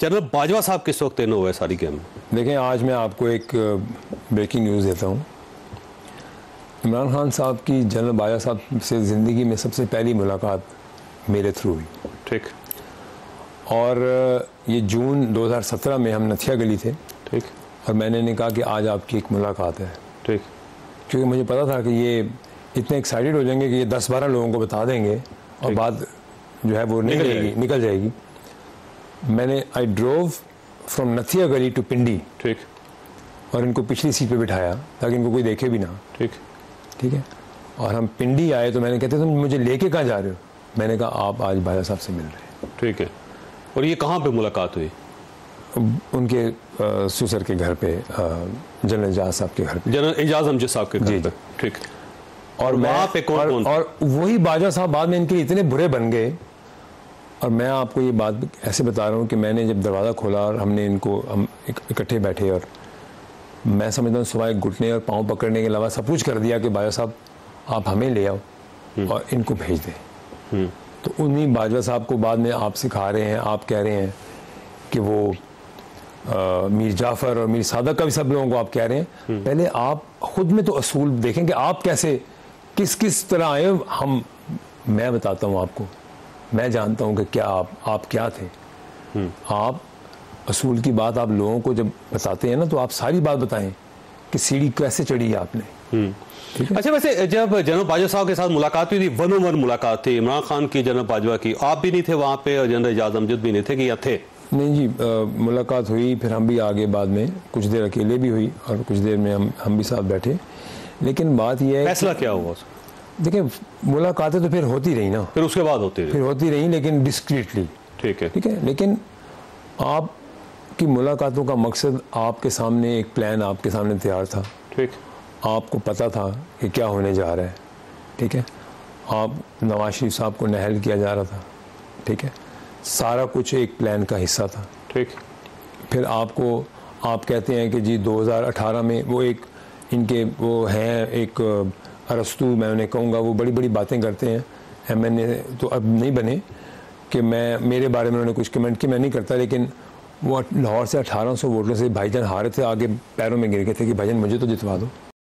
General Bajwa साहब किस वक्त इन हुआ है सारी गेम? देखें, आज मैं आपको एक ब्रेकिंग न्यूज़ देता हूँ। इमरान खान साहब की जनरल बाजवा साहब से ज़िंदगी में सबसे पहली मुलाकात मेरे थ्रू हुई। ठीक। और ये जून 2017 में हम नथिया गली थे। ठीक। और मैंने इन्हें कहा कि आज आपकी एक मुलाकात है। ठीक। क्योंकि मुझे पता था कि ये इतने एक्साइटेड हो जाएंगे कि ये 10-12 लोगों को बता देंगे और बात जो है वो निकल जाएगी। मैंने आई ड्रोव फ्रॉम नथिया गली टू पिंडी। ठीक। और इनको पिछली सीट पे बिठाया ताकि इनको कोई देखे भी ना। ठीक। ठीक है। और हम पिंडी आए तो मैंने कहते तुम मुझे लेके कहाँ जा रहे हो? मैंने कहा आप आज बाजा साहब से मिल रहे हैं। ठीक है। और ये कहाँ पे मुलाकात हुई? उनके सुसर के घर पे, जनरल एजाज साहब के घर पे, जनरल एजाज अमजद साहब के घर पे। ठीक। और वहाँ पे कौन? और वही बाजा साहब बाद में इनके लिए इतने बुरे बन गए। और मैं आपको ये बात ऐसे बता रहा हूँ कि मैंने जब दरवाज़ा खोला और हम इकट्ठे बैठे और मैं समझता हूँ सिवाय घुटने और पाँव पकड़ने के अलावा सब कुछ कर दिया कि बाजा साहब आप हमें ले आओ और इनको भेज दें। तो उन्हीं बाजवा साहब को बाद में आप सिखा रहे हैं, आप कह रहे हैं कि वो मीर जाफ़र और मीर सादक का भी सब लोगों को आप कह रहे हैं। पहले आप खुद में तो असूल देखें कि आप कैसे किस तरह आए। मैं बताता हूँ आपको, मैं जानता हूँ कि क्या आप क्या थे। आप असूल की बात आप लोगों को जब बताते हैं ना तो आप सारी बात बताएं कि सीढ़ी कैसे चढ़ी आपने। अच्छा, वैसे जब जनरल बाजवा साहब के साथ मुलाकात हुई थी, 1-on-1 मुलाकात थी इमरान खान की जनरल बाजवा की, आप भी नहीं थे वहाँ पे और जनरल एजाज अमजद भी नहीं थे कि या थे? नहीं जी, मुलाकात हुई, फिर हम भी आगे बाद में कुछ देर अकेले भी हुई और कुछ देर में हम भी साथ बैठे। लेकिन बात यह है, फैसला क्या हुआ? देखिए, मुलाकातें तो फिर होती रही ना, फिर उसके बाद होती रही लेकिन डिस्क्रीटली। ठीक है। ठीक है। लेकिन आपकी मुलाकातों का मकसद, आपके सामने एक प्लान आपके सामने तैयार था। ठीक। आपको पता था कि क्या होने जा रहा है। ठीक है। आप नवाज शरीफ साहब को नहल किया जा रहा था। ठीक है। सारा कुछ एक प्लान का हिस्सा था। ठीक। फिर आप कहते हैं कि जी 2018 में वो एक इनके वो हैं एक अरस्तु, मैं उन्हें कहूँगा, वो बड़ी बड़ी बातें करते हैं। MNA तो अब नहीं बने कि मेरे बारे में उन्होंने कुछ कमेंट किया, मैं नहीं करता, लेकिन वो लाहौर से 1800 वोटों से भाईजान हारे थे, आगे पैरों में गिर गए थे कि भाईजान मुझे तो जितवा दो।